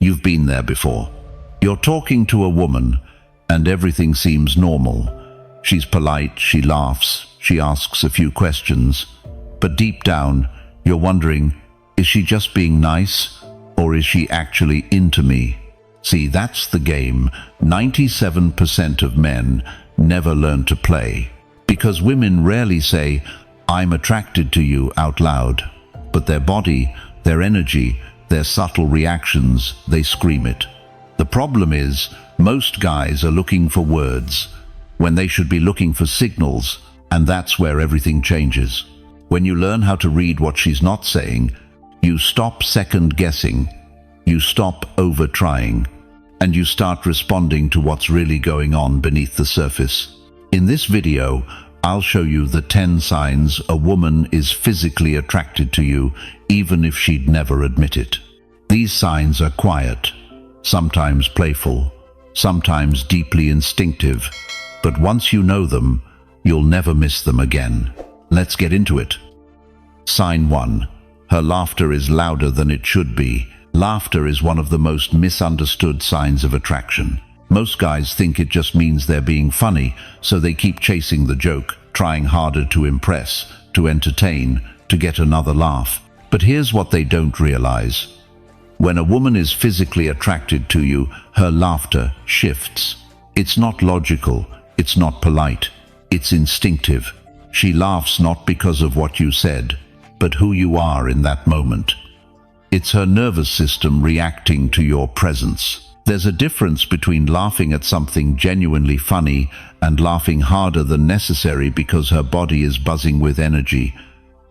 You've been there before. You're talking to a woman, and everything seems normal. She's polite, she laughs, she asks a few questions. But deep down, you're wondering, is she just being nice, or is she actually into me? See, that's the game 97% of men never learn to play. Because women rarely say, "I'm attracted to you" out loud. But their body, their energy, their subtle reactions, they scream it. The problem is, most guys are looking for words when they should be looking for signals, and that's where everything changes. When you learn how to read what she's not saying, you stop second-guessing, you stop over-trying, and you start responding to what's really going on beneath the surface. In this video, I'll show you the 10 signs a woman is physically attracted to you, even if she'd never admit it. These signs are quiet, sometimes playful, sometimes deeply instinctive, but once you know them, you'll never miss them again. Let's get into it. Sign 1. Her laughter is louder than it should be. Laughter is one of the most misunderstood signs of attraction. Most guys think it just means they're being funny, so they keep chasing the joke, trying harder to impress, to entertain, to get another laugh. But here's what they don't realize. When a woman is physically attracted to you, her laughter shifts. It's not logical, it's not polite, it's instinctive. She laughs not because of what you said, but who you are in that moment. It's her nervous system reacting to your presence. There's a difference between laughing at something genuinely funny and laughing harder than necessary because her body is buzzing with energy.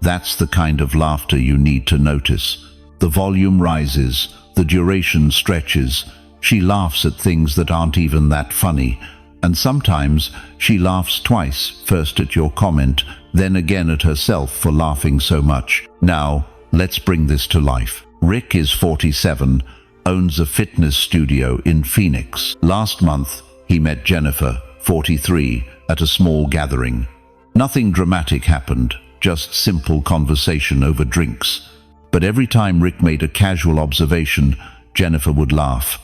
That's the kind of laughter you need to notice. The volume rises, the duration stretches. She laughs at things that aren't even that funny. And sometimes she laughs twice, first at your comment, then again at herself for laughing so much. Now, let's bring this to life. Rick is 47, owns a fitness studio in Phoenix. Last month, he met Jennifer, 43, at a small gathering. Nothing dramatic happened, just simple conversation over drinks. But every time Rick made a casual observation, Jennifer would laugh.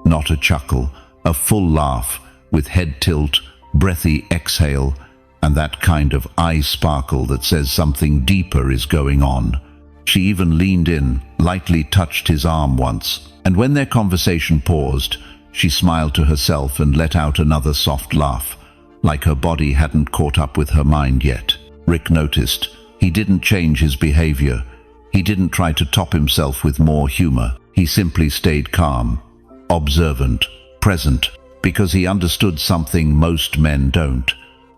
Not a chuckle, a full laugh, with head tilt, breathy exhale, and that kind of eye sparkle that says something deeper is going on. She even leaned in, lightly touched his arm once, and when their conversation paused, she smiled to herself and let out another soft laugh, like her body hadn't caught up with her mind yet. Rick noticed. He didn't change his behavior. He didn't try to top himself with more humor. He simply stayed calm, observant, present, because he understood something most men don't.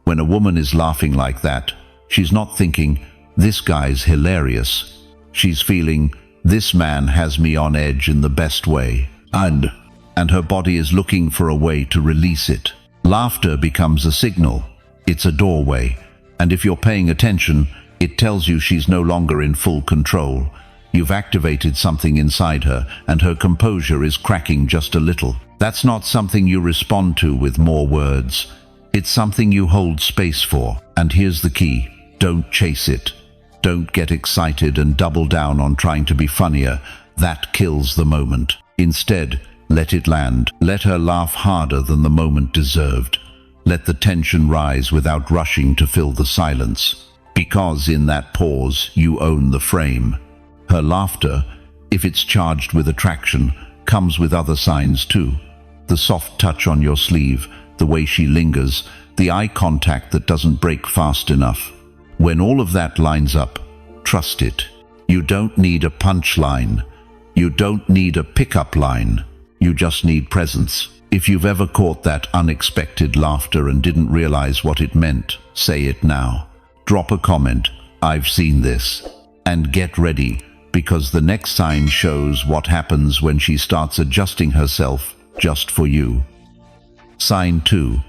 When a woman is laughing like that, she's not thinking, "This guy's hilarious." She's feeling, "This man has me on edge in the best way." And her body is looking for a way to release it. Laughter becomes a signal. It's a doorway. And if you're paying attention, it tells you she's no longer in full control. You've activated something inside her, and her composure is cracking just a little. That's not something you respond to with more words. It's something you hold space for. And here's the key. Don't chase it. Don't get excited and double down on trying to be funnier. That kills the moment. Instead, let it land. Let her laugh harder than the moment deserved. Let the tension rise without rushing to fill the silence. Because in that pause, you own the frame. Her laughter, if it's charged with attraction, comes with other signs too. The soft touch on your sleeve, the way she lingers, the eye contact that doesn't break fast enough. When all of that lines up, trust it. You don't need a punchline. You don't need a pickup line. You just need presence. If you've ever caught that unexpected laughter and didn't realize what it meant, say it now. Drop a comment, "I've seen this." And get ready, because the next sign shows what happens when she starts adjusting herself just for you. Sign 2.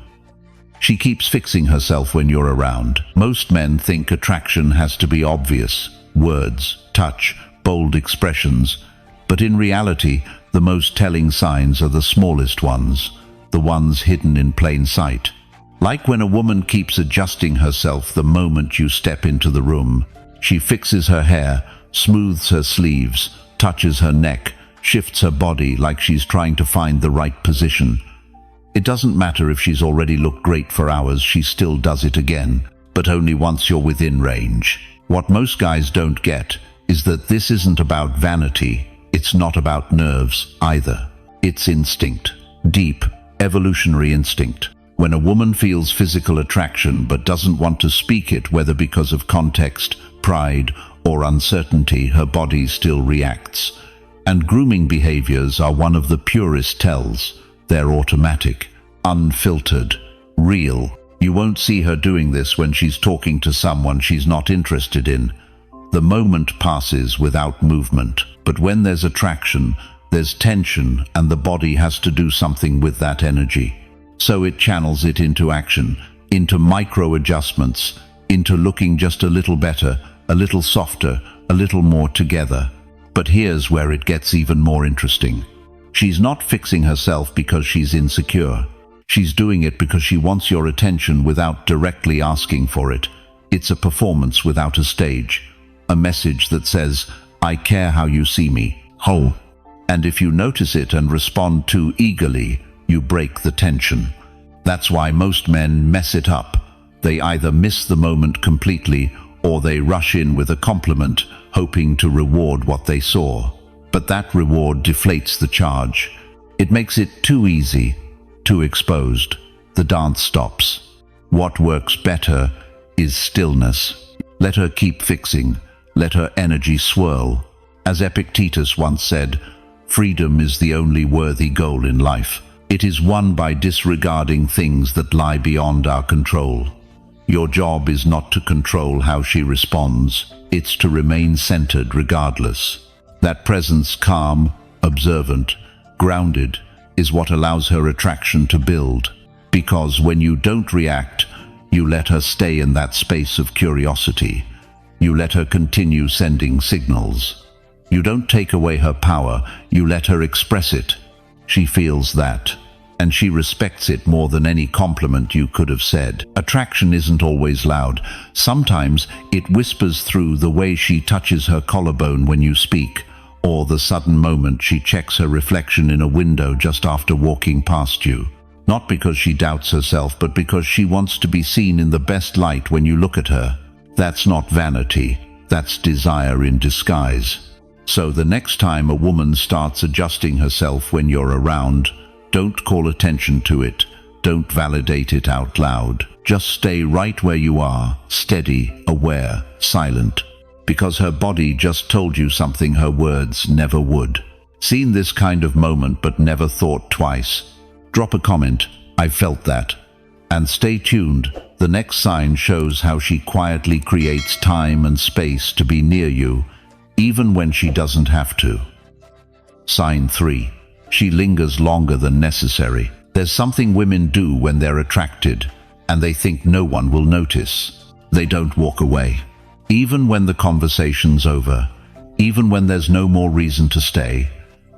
She keeps fixing herself when you're around. Most men think attraction has to be obvious. Words, touch, bold expressions. But in reality, the most telling signs are the smallest ones, the ones hidden in plain sight. Like when a woman keeps adjusting herself the moment you step into the room. She fixes her hair, smooths her sleeves, touches her neck, shifts her body like she's trying to find the right position. It doesn't matter if she's already looked great for hours, she still does it again, but only once you're within range. What most guys don't get is that this isn't about vanity, it's not about nerves either. It's instinct. Deep, evolutionary instinct. When a woman feels physical attraction but doesn't want to speak it, whether because of context, pride, or uncertainty, her body still reacts. And grooming behaviors are one of the purest tells. They're automatic, unfiltered, real. You won't see her doing this when she's talking to someone she's not interested in. The moment passes without movement, but when there's attraction, there's tension, and the body has to do something with that energy. So it channels it into action, into micro adjustments, into looking just a little better, a little softer, a little more together. But here's where it gets even more interesting. She's not fixing herself because she's insecure. She's doing it because she wants your attention without directly asking for it. It's a performance without a stage. A message that says, I care how you see me. Ho. And if you notice it and respond too eagerly, you break the tension. That's why most men mess it up. They either miss the moment completely or they rush in with a compliment, hoping to reward what they saw. But that reward deflates the charge. It makes it too easy, too exposed. The dance stops. What works better is stillness. Let her keep fixing. Let her energy swirl. As Epictetus once said, freedom is the only worthy goal in life. It is won by disregarding things that lie beyond our control. Your job is not to control how she responds. It's to remain centered regardless. That presence, calm, observant, grounded, is what allows her attraction to build. Because when you don't react, you let her stay in that space of curiosity. You let her continue sending signals. You don't take away her power, you let her express it. She feels that, and she respects it more than any compliment you could have said. Attraction isn't always loud. Sometimes it whispers through the way she touches her collarbone when you speak, or the sudden moment she checks her reflection in a window just after walking past you. Not because she doubts herself, but because she wants to be seen in the best light when you look at her. That's not vanity, that's desire in disguise. So the next time a woman starts adjusting herself when you're around, don't call attention to it, don't validate it out loud. Just stay right where you are, steady, aware, silent. Because her body just told you something her words never would. Seen this kind of moment but never thought twice? Drop a comment, I felt that. And stay tuned, the next sign shows how she quietly creates time and space to be near you, even when she doesn't have to. Sign 3. She lingers longer than necessary. There's something women do when they're attracted, and they think no one will notice. They don't walk away. Even when the conversation's over, even when there's no more reason to stay,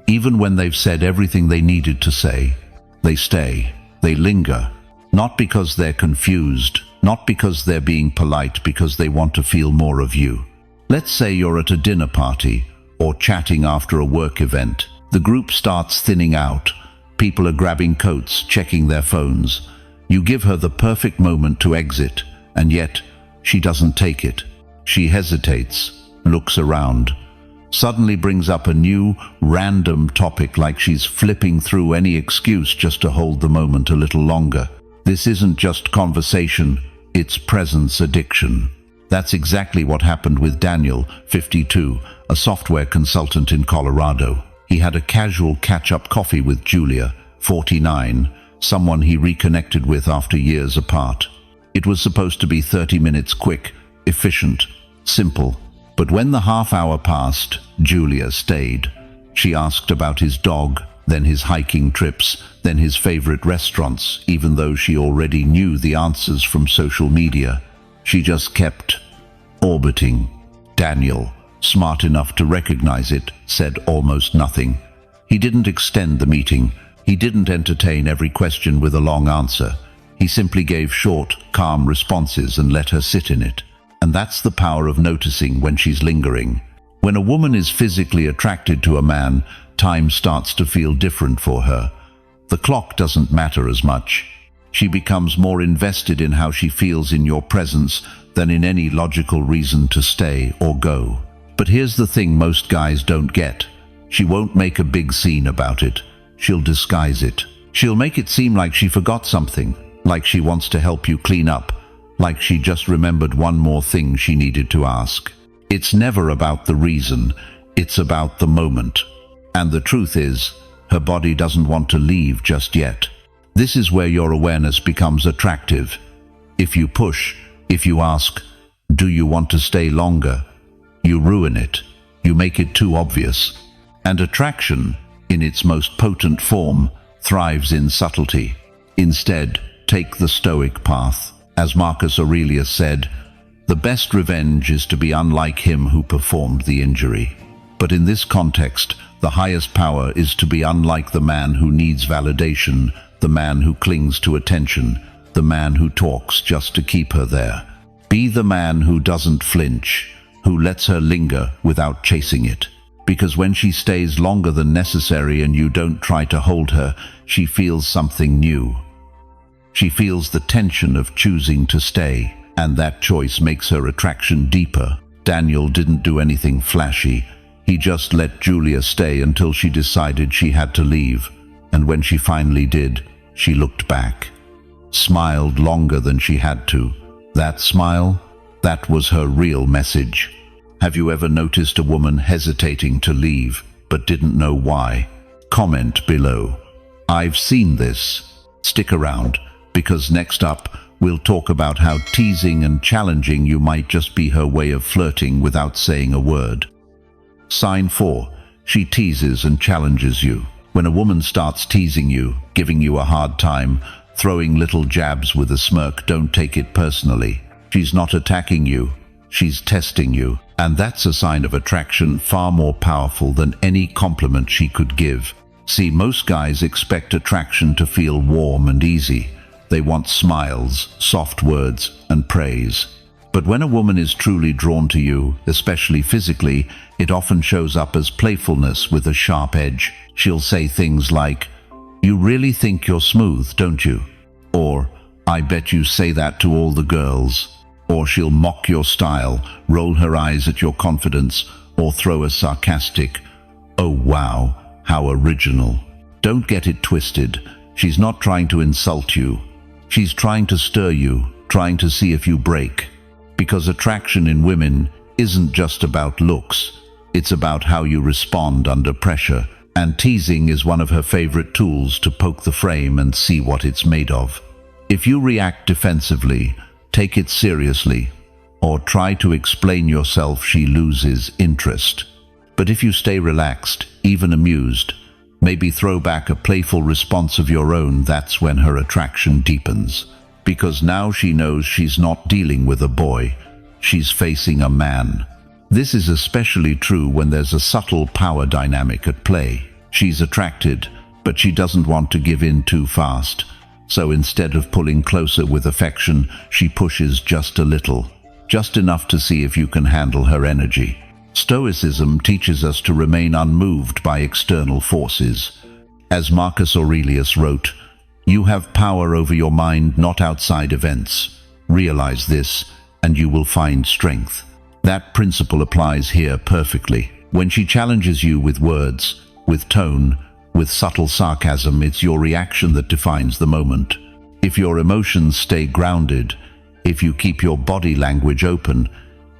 even when they've said everything they needed to say, they stay, they linger. Not because they're confused, not because they're being polite, because they want to feel more of you. Let's say you're at a dinner party or chatting after a work event. The group starts thinning out. People are grabbing coats, checking their phones. You give her the perfect moment to exit, and yet she doesn't take it. She hesitates, looks around, suddenly brings up a new, random topic like she's flipping through any excuse just to hold the moment a little longer. This isn't just conversation, it's presence addiction. That's exactly what happened with Daniel, 52, a software consultant in Colorado. He had a casual catch-up coffee with Julia, 49, someone he reconnected with after years apart. It was supposed to be 30 minutes quick, efficient, simple. But when the half hour passed, Julia stayed. She asked about his dog, then his hiking trips, then his favorite restaurants, even though she already knew the answers from social media. She just kept orbiting. Daniel, smart enough to recognize it, said almost nothing. He didn't extend the meeting. He didn't entertain every question with a long answer. He simply gave short, calm responses and let her sit in it. And that's the power of noticing when she's lingering. When a woman is physically attracted to a man, time starts to feel different for her. The clock doesn't matter as much. She becomes more invested in how she feels in your presence than in any logical reason to stay or go. But here's the thing most guys don't get. She won't make a big scene about it. She'll disguise it. She'll make it seem like she forgot something, like she wants to help you clean up, like she just remembered one more thing she needed to ask. It's never about the reason, it's about the moment. And the truth is, her body doesn't want to leave just yet. This is where your awareness becomes attractive. If you push, if you ask, "Do you want to stay longer?" you ruin it. You make it too obvious. And attraction, in its most potent form, thrives in subtlety. Instead, take the Stoic path. As Marcus Aurelius said, "The best revenge is to be unlike him who performed the injury." But in this context, the highest power is to be unlike the man who needs validation, the man who clings to attention, the man who talks just to keep her there. Be the man who doesn't flinch, who lets her linger without chasing it. Because when she stays longer than necessary and you don't try to hold her, she feels something new. She feels the tension of choosing to stay, and that choice makes her attraction deeper. Daniel didn't do anything flashy. He just let Julia stay until she decided she had to leave. And when she finally did, she looked back, smiled longer than she had to. That smile, that was her real message. Have you ever noticed a woman hesitating to leave, but didn't know why? Comment below. I've seen this. Stick around, because next up, we'll talk about how teasing and challenging you might just be her way of flirting without saying a word. Sign 4. She teases and challenges you. When a woman starts teasing you, giving you a hard time, throwing little jabs with a smirk, don't take it personally. She's not attacking you, she's testing you. And that's a sign of attraction far more powerful than any compliment she could give. See, most guys expect attraction to feel warm and easy. They want smiles, soft words, and praise. But when a woman is truly drawn to you, especially physically, it often shows up as playfulness with a sharp edge. She'll say things like, "You really think you're smooth, don't you?" Or, "I bet you say that to all the girls." Or she'll mock your style, roll her eyes at your confidence, or throw a sarcastic, "Oh wow, how original." Don't get it twisted. She's not trying to insult you. She's trying to stir you, trying to see if you break. Because attraction in women isn't just about looks. It's about how you respond under pressure. And teasing is one of her favorite tools to poke the frame and see what it's made of. If you react defensively, take it seriously, or try to explain yourself, she loses interest. But if you stay relaxed, even amused, maybe throw back a playful response of your own, that's when her attraction deepens. Because now she knows she's not dealing with a boy, she's facing a man. This is especially true when there's a subtle power dynamic at play. She's attracted, but she doesn't want to give in too fast. So instead of pulling closer with affection, she pushes just a little, just enough to see if you can handle her energy. Stoicism teaches us to remain unmoved by external forces. As Marcus Aurelius wrote, "You have power over your mind, not outside events. Realize this, and you will find strength." That principle applies here perfectly. When she challenges you with words, with tone, with subtle sarcasm, it's your reaction that defines the moment. If your emotions stay grounded, if you keep your body language open,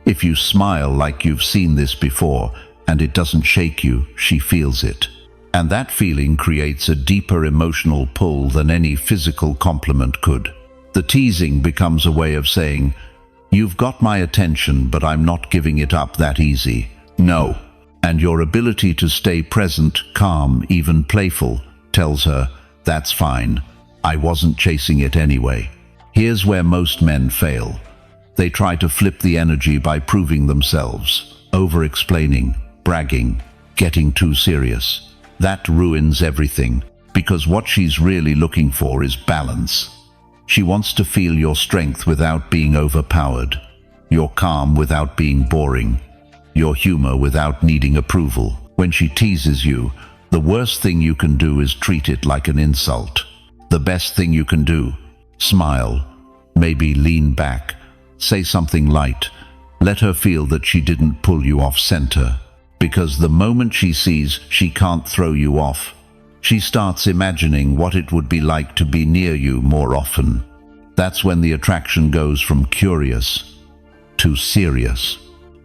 if you smile like you've seen this before, and it doesn't shake you, she feels it. And that feeling creates a deeper emotional pull than any physical compliment could. The teasing becomes a way of saying, "You've got my attention, but I'm not giving it up that easy. No." And your ability to stay present, calm, even playful, tells her, "That's fine. I wasn't chasing it anyway." Here's where most men fail. They try to flip the energy by proving themselves, over-explaining, bragging, getting too serious. That ruins everything, because what she's really looking for is balance. She wants to feel your strength without being overpowered, your calm without being boring, your humor without needing approval. When she teases you, The worst thing you can do is treat it like an insult. The best thing you can do, smile, maybe lean back, say something light. Let her feel that she didn't pull you off center. Because the moment she sees she can't throw you off, she starts imagining what it would be like to be near you more often. That's when the attraction goes from curious to serious.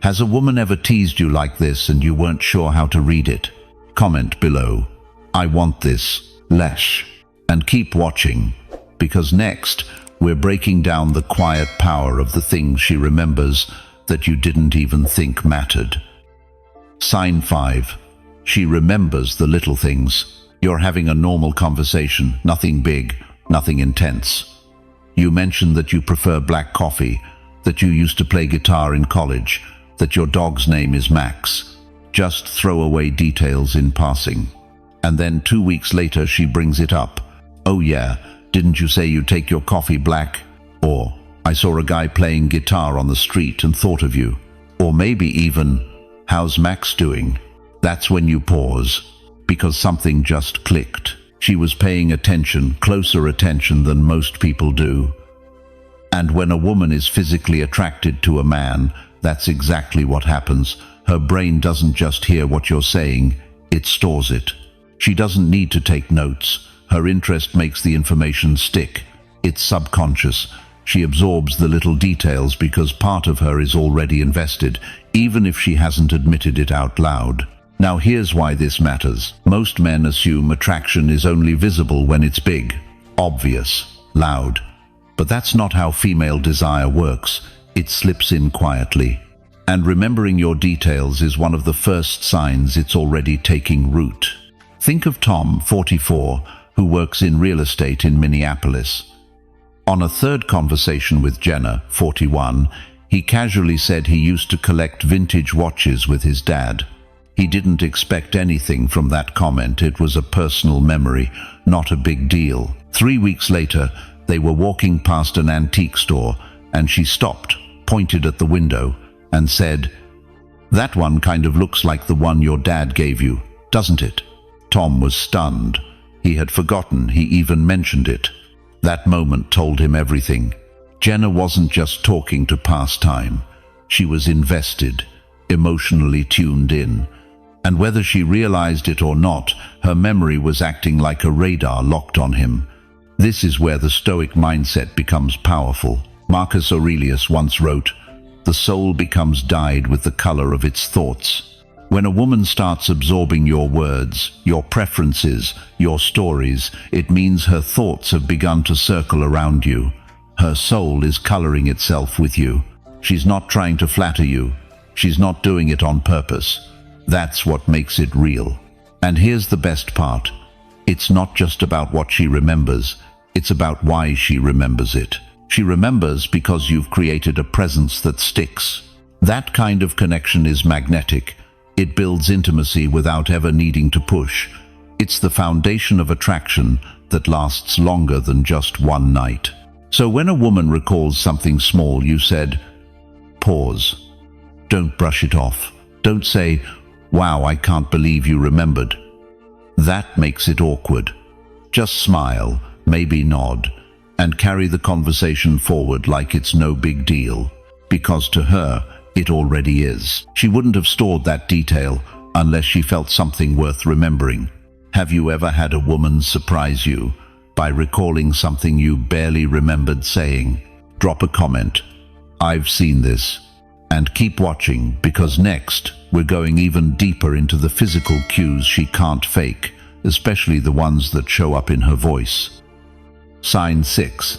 Has a woman ever teased you like this and you weren't sure how to read it? Comment below, I want this, less. And keep watching, because next we're breaking down the quiet power of the things she remembers that you didn't even think mattered. Sign 5. She remembers the little things. You're having a normal conversation, nothing big, nothing intense. You mention that you prefer black coffee, that you used to play guitar in college, that your dog's name is Max. Just throw away details in passing. And then 2 weeks later she brings it up. Oh yeah, didn't you say you take your coffee black? Or, I saw a guy playing guitar on the street and thought of you. Or maybe even, how's Max doing? That's when you pause, because something just clicked. She was paying attention, closer attention than most people do. And when a woman is physically attracted to a man, that's exactly what happens. Her brain doesn't just hear what you're saying, it stores it. She doesn't need to take notes. Her interest makes the information stick. It's subconscious. She absorbs the little details because part of her is already invested, even if she hasn't admitted it out loud. Now here's why this matters. Most men assume attraction is only visible when it's big, obvious, loud. But that's not how female desire works. It slips in quietly. And remembering your details is one of the first signs it's already taking root. Think of Tom, 44, who works in real estate in Minneapolis. On a third conversation with Jenna, 41, he casually said he used to collect vintage watches with his dad. He didn't expect anything from that comment. It was a personal memory, not a big deal. 3 weeks later, they were walking past an antique store, and she stopped, pointed at the window, and said, "That one kind of looks like the one your dad gave you, doesn't it?" Tom was stunned. He had forgotten he even mentioned it. That moment told him everything. Jenna wasn't just talking to pass time. She was invested, emotionally tuned in. And whether she realized it or not, her memory was acting like a radar locked on him. This is where the Stoic mindset becomes powerful. Marcus Aurelius once wrote, "The soul becomes dyed with the color of its thoughts." When a woman starts absorbing your words, your preferences, your stories, it means her thoughts have begun to circle around you. Her soul is coloring itself with you. She's not trying to flatter you. She's not doing it on purpose. That's what makes it real. And here's the best part. It's not just about what she remembers. It's about why she remembers it. She remembers because you've created a presence that sticks. That kind of connection is magnetic. It builds intimacy without ever needing to push. It's the foundation of attraction that lasts longer than just one night. So when a woman recalls something small you said, pause. Don't brush it off. Don't say, "Wow, I can't believe you remembered." That makes it awkward. Just smile, maybe nod, and carry the conversation forward like it's no big deal. Because to her, it already is. She wouldn't have stored that detail unless she felt something worth remembering. Have you ever had a woman surprise you by recalling something you barely remembered saying? Drop a comment. I've seen this. And keep watching, because next we're going even deeper into the physical cues she can't fake, especially the ones that show up in her voice. Sign 6.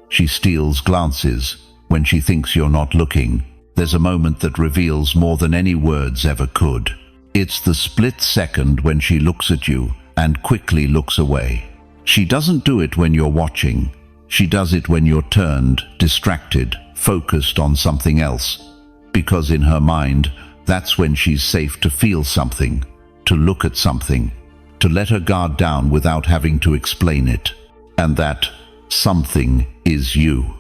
She steals glances when she thinks you're not looking. There's a moment that reveals more than any words ever could. It's the split second when she looks at you and quickly looks away. She doesn't do it when you're watching. She does it when you're turned, distracted, focused on something else. Because in her mind, that's when she's safe to feel something, to look at something, to let her guard down without having to explain it. And that something is you.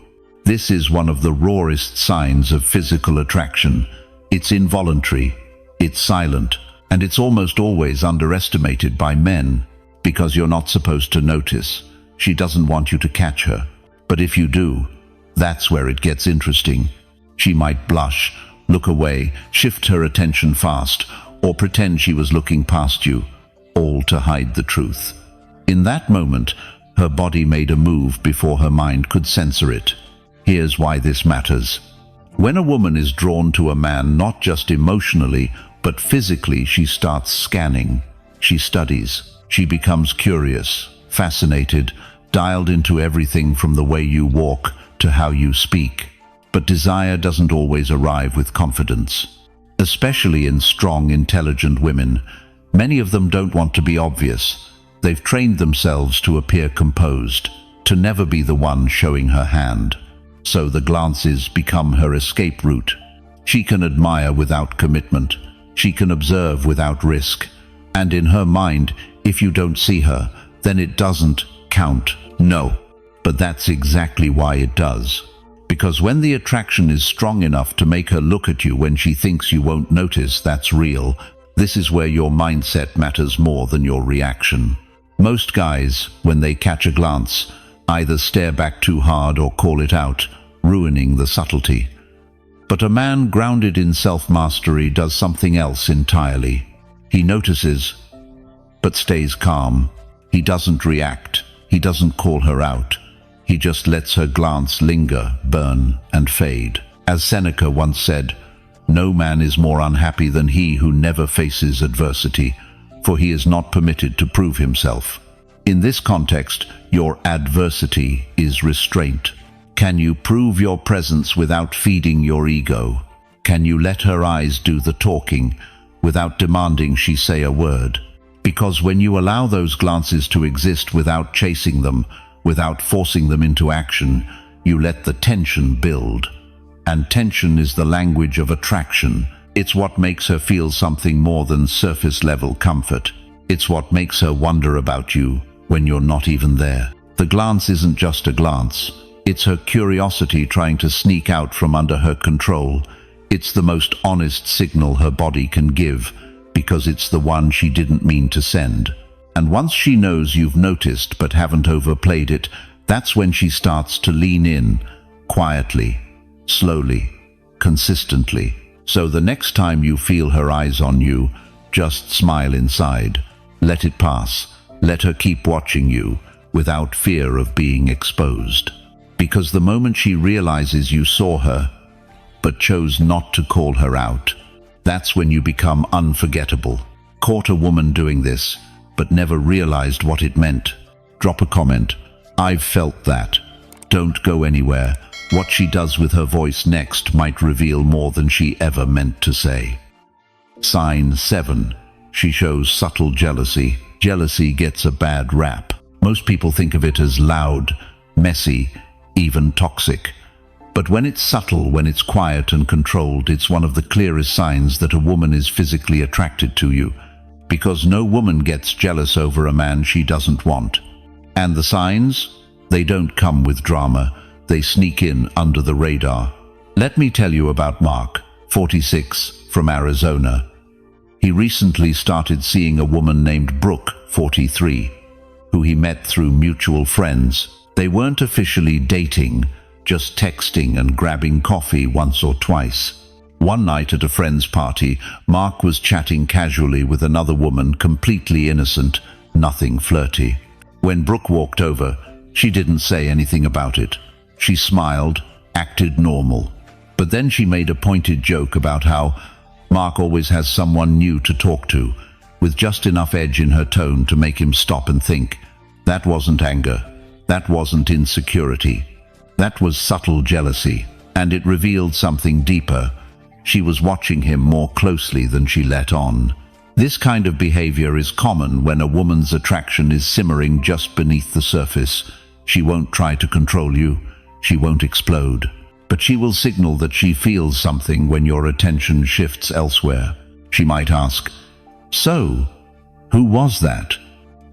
This is one of the rawest signs of physical attraction. It's involuntary, it's silent, And it's almost always underestimated by men, because you're not supposed to notice. She doesn't want you to catch her. But if you do, that's where it gets interesting. She might blush, look away, shift her attention fast, or pretend she was looking past you, all to hide the truth. In that moment, her body made a move before her mind could censor it. Here's why this matters. When a woman is drawn to a man not just emotionally, but physically, she starts scanning. She studies. She becomes curious, fascinated, dialed into everything from the way you walk to how you speak. But desire doesn't always arrive with confidence. Especially in strong, intelligent women, many of them don't want to be obvious. They've trained themselves to appear composed, to never be the one showing her hand. So the glances become her escape route. She can admire without commitment. She can observe without risk. And in her mind, if you don't see her, then it doesn't count. No. But that's exactly why it does. Because when the attraction is strong enough to make her look at you when she thinks you won't notice, that's real. This is where your mindset matters more than your reaction. Most guys, when they catch a glance, either stare back too hard or call it out, ruining the subtlety. But a man grounded in self-mastery does something else entirely. He notices, but stays calm. He doesn't react. He doesn't call her out. He just lets her glance linger, burn, and fade. As Seneca once said, "No man is more unhappy than he who never faces adversity, for he is not permitted to prove himself." In this context, your adversity is restraint. Can you prove your presence without feeding your ego? Can you let her eyes do the talking without demanding she say a word? Because when you allow those glances to exist without chasing them, without forcing them into action, you let the tension build. And tension is the language of attraction. It's what makes her feel something more than surface-level comfort. It's what makes her wonder about you when you're not even there. The glance isn't just a glance. It's her curiosity trying to sneak out from under her control. It's the most honest signal her body can give, because it's the one she didn't mean to send. And once she knows you've noticed but haven't overplayed it, that's when she starts to lean in, quietly, slowly, consistently. So the next time you feel her eyes on you, just smile inside. Let it pass. Let her keep watching you, without fear of being exposed. Because the moment she realizes you saw her, but chose not to call her out, that's when you become unforgettable. Caught a woman doing this, but never realized what it meant. Drop a comment. I've felt that. Don't go anywhere. What she does with her voice next might reveal more than she ever meant to say. Sign 7. She shows subtle jealousy. Jealousy gets a bad rap. Most people think of it as loud, messy, even toxic. But when it's subtle, when it's quiet and controlled, it's one of the clearest signs that a woman is physically attracted to you. Because no woman gets jealous over a man she doesn't want. And the signs? They don't come with drama. They sneak in under the radar. Let me tell you about Mark, 46, from Arizona. He recently started seeing a woman named Brooke, 43, who he met through mutual friends. They weren't officially dating, just texting and grabbing coffee once or twice. One night at a friend's party, Mark was chatting casually with another woman, completely innocent, nothing flirty. When Brooke walked over, she didn't say anything about it. She smiled, acted normal. But then she made a pointed joke about how Mark always has someone new to talk to, with just enough edge in her tone to make him stop and think. That wasn't anger. That wasn't insecurity. That was subtle jealousy, and it revealed something deeper. She was watching him more closely than she let on. This kind of behavior is common when a woman's attraction is simmering just beneath the surface. She won't try to control you. She won't explode. But she will signal that she feels something when your attention shifts elsewhere. She might ask, "So, who was that?"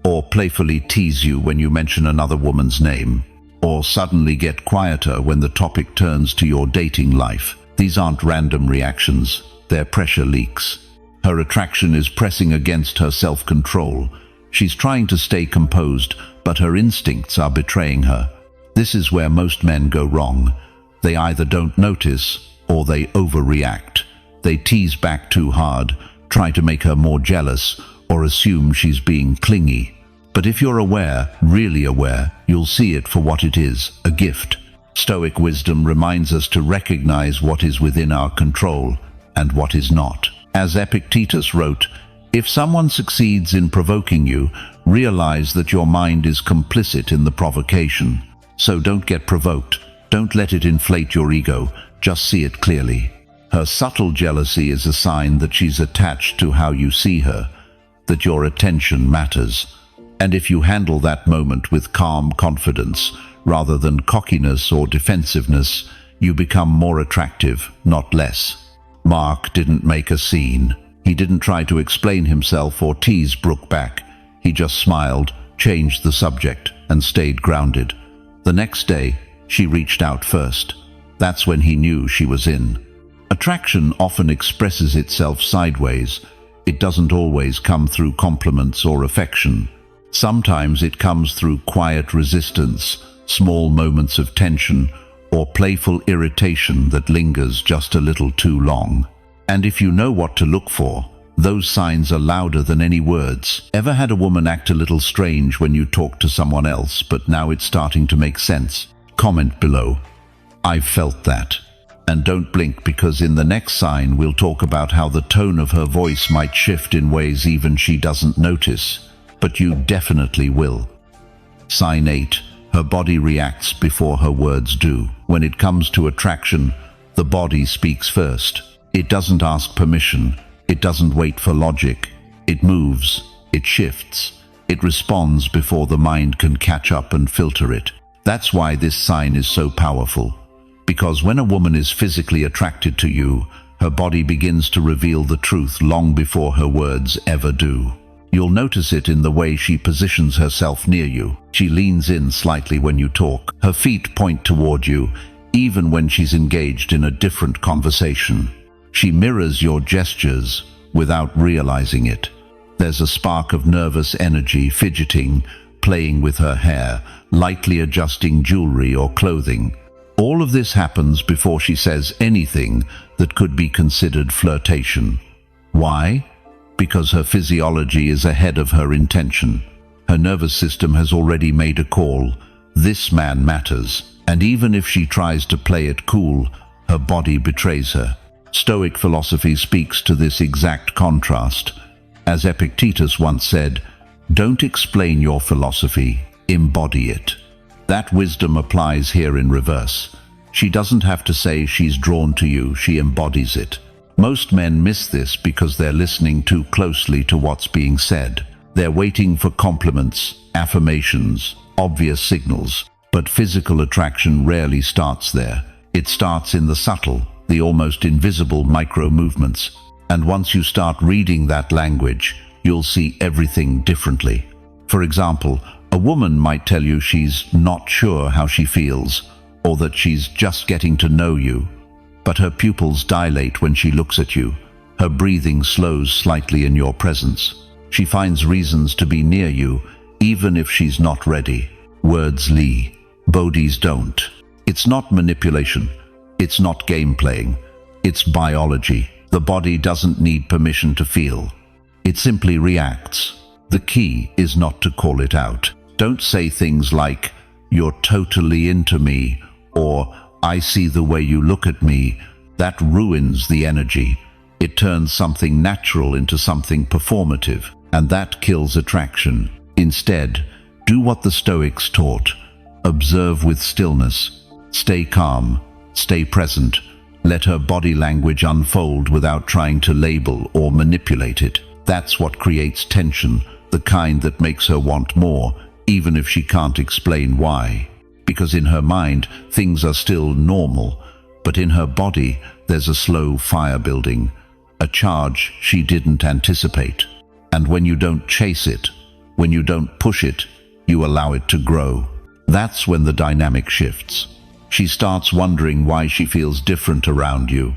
Or playfully tease you when you mention another woman's name. Or suddenly get quieter when the topic turns to your dating life. These aren't random reactions, they're pressure leaks. Her attraction is pressing against her self-control. She's trying to stay composed, but her instincts are betraying her. This is where most men go wrong. They either don't notice or they overreact. They tease back too hard, try to make her more jealous, or assume she's being clingy. But if you're aware, really aware, you'll see it for what it is, a gift. Stoic wisdom reminds us to recognize what is within our control and what is not. As Epictetus wrote, if someone succeeds in provoking you, realize that your mind is complicit in the provocation. So don't get provoked. Don't let it inflate your ego. Just see it clearly. Her subtle jealousy is a sign that she's attached to how you see her, that your attention matters. And if you handle that moment with calm confidence, rather than cockiness or defensiveness, you become more attractive, not less. Mark didn't make a scene. He didn't try to explain himself or tease Brooke back. He just smiled, changed the subject, and stayed grounded. The next day, she reached out first. That's when he knew she was in. Attraction often expresses itself sideways. It doesn't always come through compliments or affection. Sometimes it comes through quiet resistance, small moments of tension, or playful irritation that lingers just a little too long. And if you know what to look for, those signs are louder than any words. Ever had a woman act a little strange when you talk to someone else, but now it's starting to make sense? Comment below. I've felt that. And don't blink, because in the next sign we'll talk about how the tone of her voice might shift in ways even she doesn't notice. But you definitely will. Sign 8. Her body reacts before her words do. When it comes to attraction, the body speaks first. It doesn't ask permission. It doesn't wait for logic. It moves. It shifts. It responds before the mind can catch up and filter it. That's why this sign is so powerful. Because when a woman is physically attracted to you, her body begins to reveal the truth long before her words ever do. You'll notice it in the way she positions herself near you. She leans in slightly when you talk. Her feet point toward you, even when she's engaged in a different conversation. She mirrors your gestures without realizing it. There's a spark of nervous energy, fidgeting, playing with her hair, lightly adjusting jewelry or clothing. All of this happens before she says anything that could be considered flirtation. Why? Because her physiology is ahead of her intention. Her nervous system has already made a call. This man matters. And even if she tries to play it cool, her body betrays her. Stoic philosophy speaks to this exact contrast. As Epictetus once said, don't explain your philosophy, embody it. That wisdom applies here in reverse. She doesn't have to say she's drawn to you, she embodies it. Most men miss this because they're listening too closely to what's being said. They're waiting for compliments, affirmations, obvious signals. But physical attraction rarely starts there. It starts in the subtle, the almost invisible micro-movements. And once you start reading that language, you'll see everything differently. For example, a woman might tell you she's not sure how she feels, or that she's just getting to know you. But her pupils dilate when she looks at you. Her breathing slows slightly in your presence. She finds reasons to be near you, even if she's not ready. Words lie, bodies don't. It's not manipulation. It's not game playing. It's biology. The body doesn't need permission to feel. It simply reacts. The key is not to call it out. Don't say things like, "You're totally into me," or "I see the way you look at me." That ruins the energy. It turns something natural into something performative, and that kills attraction. Instead, do what the Stoics taught. Observe with stillness. Stay calm. Stay present. Let her body language unfold without trying to label or manipulate it. That's what creates tension, the kind that makes her want more, even if she can't explain why. Because in her mind, things are still normal, but in her body, there's a slow fire building, a charge she didn't anticipate. And when you don't chase it, when you don't push it, you allow it to grow. That's when the dynamic shifts. She starts wondering why she feels different around you,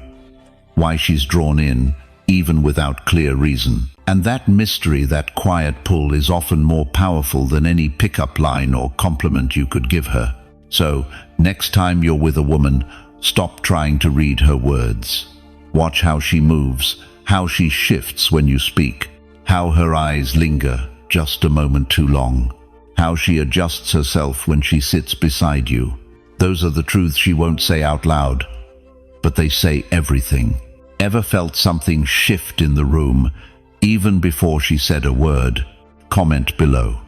why she's drawn in, even without clear reason. And that mystery, that quiet pull, is often more powerful than any pickup line or compliment you could give her. So, next time you're with a woman, stop trying to read her words. Watch how she moves, how she shifts when you speak, how her eyes linger just a moment too long, how she adjusts herself when she sits beside you. Those are the truths she won't say out loud, but they say everything. Ever felt something shift in the room, even before she said a word? Comment below.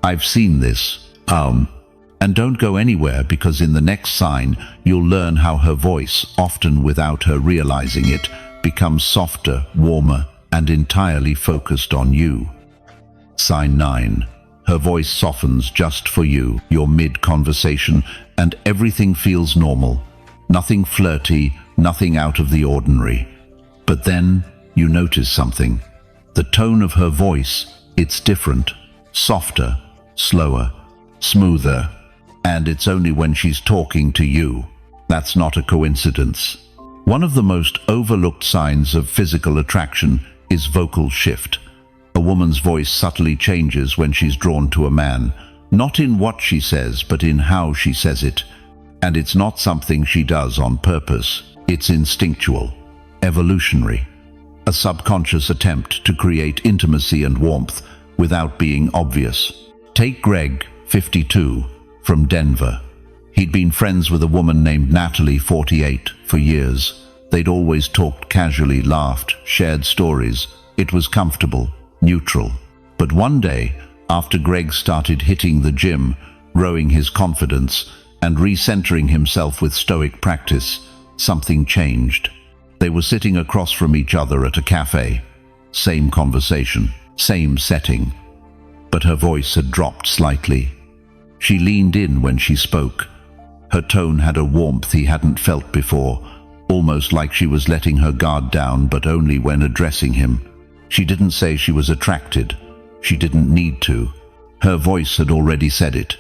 I've seen this. And don't go anywhere, because in the next sign, you'll learn how her voice, often without her realizing it, becomes softer, warmer, and entirely focused on you. Sign 9. Her voice softens just for you. You're mid-conversation, and everything feels normal. Nothing flirty, nothing out of the ordinary. But then, you notice something. The tone of her voice, it's different. Softer, slower, smoother. And it's only when she's talking to you. That's not a coincidence. One of the most overlooked signs of physical attraction is vocal shift. A woman's voice subtly changes when she's drawn to a man, not in what she says, but in how she says it. And it's not something she does on purpose. It's instinctual, evolutionary, a subconscious attempt to create intimacy and warmth without being obvious. Take Greg, 52, from Denver. He'd been friends with a woman named Natalie, 48, for years. They'd always talked casually, laughed, shared stories. It was comfortable, neutral. But one day, after Greg started hitting the gym, growing his confidence, and recentering himself with Stoic practice, something changed. They were sitting across from each other at a cafe. Same conversation, same setting. But her voice had dropped slightly. She leaned in when she spoke. Her tone had a warmth he hadn't felt before, almost like she was letting her guard down, but only when addressing him. She didn't say she was attracted. She didn't need to. Her voice had already said it.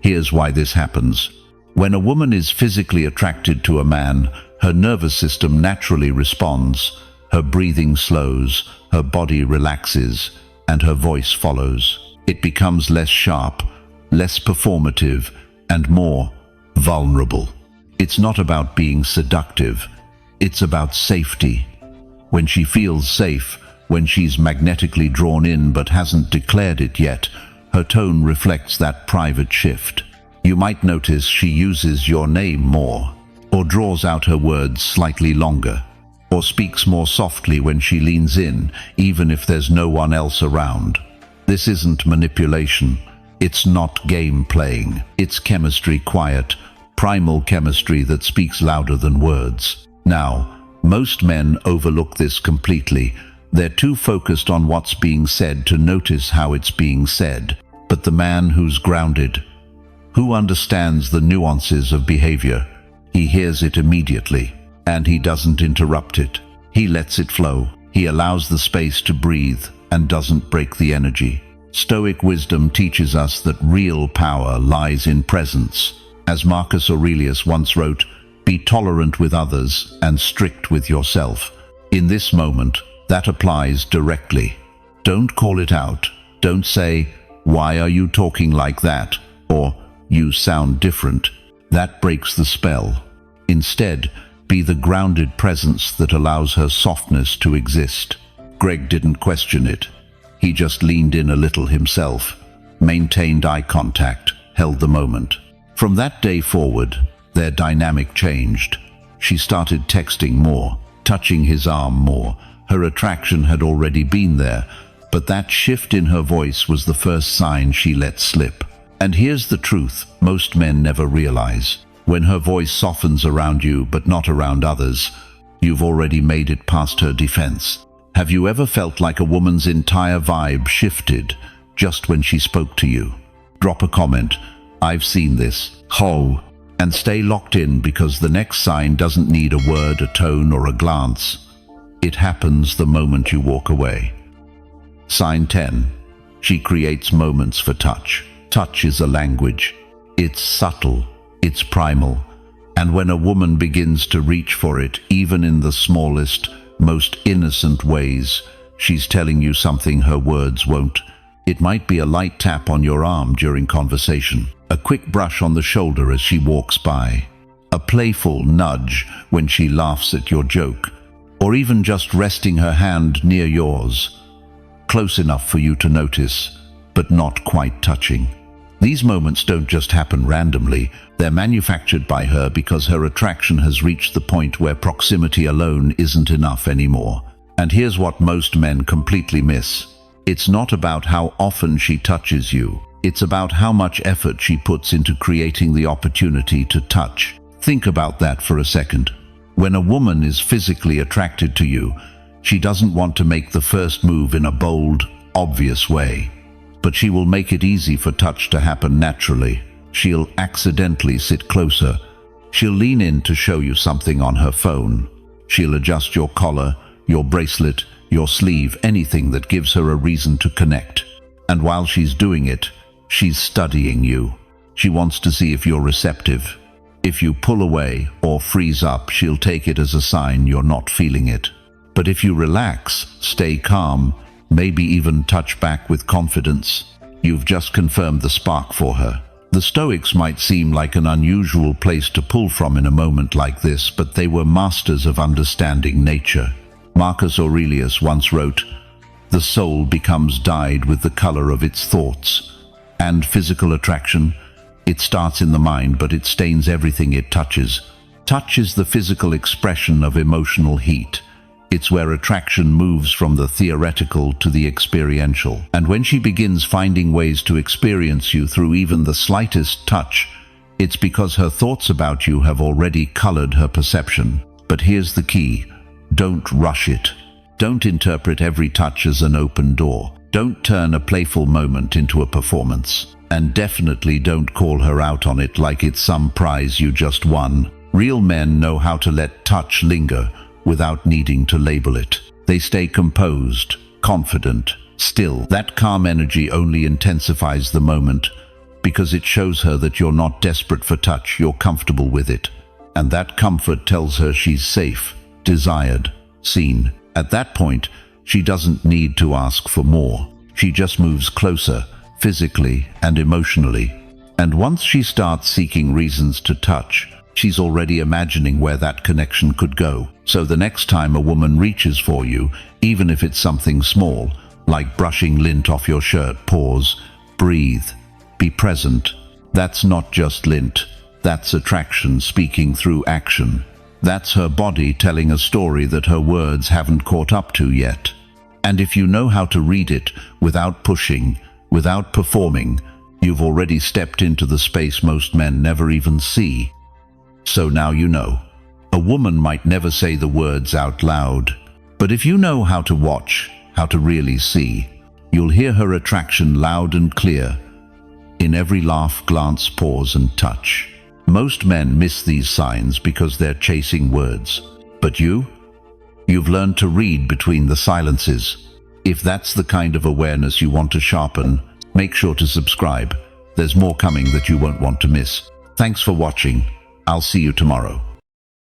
Here's why this happens. When a woman is physically attracted to a man, her nervous system naturally responds. Her breathing slows, her body relaxes, and her voice follows. It becomes less sharp, less performative, and more vulnerable. It's not about being seductive. It's about safety. When she feels safe, when she's magnetically drawn in but hasn't declared it yet, her tone reflects that private shift. You might notice she uses your name more, or draws out her words slightly longer, or speaks more softly when she leans in, even if there's no one else around. This isn't manipulation. It's not game playing. It's chemistry, quiet, primal chemistry that speaks louder than words. Now, most men overlook this completely. They're too focused on what's being said to notice how it's being said. But the man who's grounded, who understands the nuances of behavior, he hears it immediately, and he doesn't interrupt it. He lets it flow. He allows the space to breathe and doesn't break the energy. Stoic wisdom teaches us that real power lies in presence. As Marcus Aurelius once wrote, "Be tolerant with others and strict with yourself." In this moment, that applies directly. Don't call it out. Don't say, "Why are you talking like that?" or "You sound different." That breaks the spell. Instead, be the grounded presence that allows her softness to exist. Greg didn't question it. He just leaned in a little himself, maintained eye contact, held the moment. From that day forward, their dynamic changed. She started texting more, touching his arm more. Her attraction had already been there, but that shift in her voice was the first sign she let slip. And here's the truth most men never realize. When her voice softens around you but not around others, you've already made it past her defense. Have you ever felt like a woman's entire vibe shifted just when she spoke to you? Drop a comment. I've seen this. Ho! And stay locked in, because the next sign doesn't need a word, a tone, or a glance. It happens the moment you walk away. Sign 10. She creates moments for touch. Touch is a language. It's subtle. It's primal. And when a woman begins to reach for it, even in the smallest, most innocent ways. She's telling you something her words won't. It might be a light tap on your arm during conversation, a quick brush on the shoulder as she walks by, a playful nudge when she laughs at your joke, or even just resting her hand near yours, close enough for you to notice, but not quite touching. These moments don't just happen randomly, they're manufactured by her because her attraction has reached the point where proximity alone isn't enough anymore. And here's what most men completely miss. It's not about how often she touches you, it's about how much effort she puts into creating the opportunity to touch. Think about that for a second. When a woman is physically attracted to you, she doesn't want to make the first move in a bold, obvious way. But she will make it easy for touch to happen naturally. She'll accidentally sit closer. She'll lean in to show you something on her phone. She'll adjust your collar, your bracelet, your sleeve, anything that gives her a reason to connect. And while she's doing it, she's studying you. She wants to see if you're receptive. If you pull away or freeze up, she'll take it as a sign you're not feeling it. But if you relax, stay calm, maybe even touch back with confidence, you've just confirmed the spark for her. The Stoics might seem like an unusual place to pull from in a moment like this, but they were masters of understanding nature. Marcus Aurelius once wrote, "The soul becomes dyed with the color of its thoughts." And physical attraction, it starts in the mind, but it stains everything it touches. Touch is the physical expression of emotional heat. It's where attraction moves from the theoretical to the experiential. And when she begins finding ways to experience you through even the slightest touch, it's because her thoughts about you have already colored her perception. But here's the key. Don't rush it. Don't interpret every touch as an open door. Don't turn a playful moment into a performance. And definitely don't call her out on it like it's some prize you just won. Real men know how to let touch linger without needing to label it. They stay composed, confident, still. That calm energy only intensifies the moment because it shows her that you're not desperate for touch, you're comfortable with it. And that comfort tells her she's safe, desired, seen. At that point, she doesn't need to ask for more. She just moves closer, physically and emotionally. And once she starts seeking reasons to touch, she's already imagining where that connection could go. So the next time a woman reaches for you, even if it's something small, like brushing lint off your shirt, pause, breathe, be present. That's not just lint. That's attraction speaking through action. That's her body telling a story that her words haven't caught up to yet. And if you know how to read it without pushing, without performing, you've already stepped into the space most men never even see. So now you know. A woman might never say the words out loud, but if you know how to watch, how to really see, you'll hear her attraction loud and clear, in every laugh, glance, pause, and touch. Most men miss these signs because they're chasing words. But you've learned to read between the silences. If that's the kind of awareness you want to sharpen, make sure to subscribe. There's more coming that you won't want to miss. Thanks for watching. I'll see you tomorrow.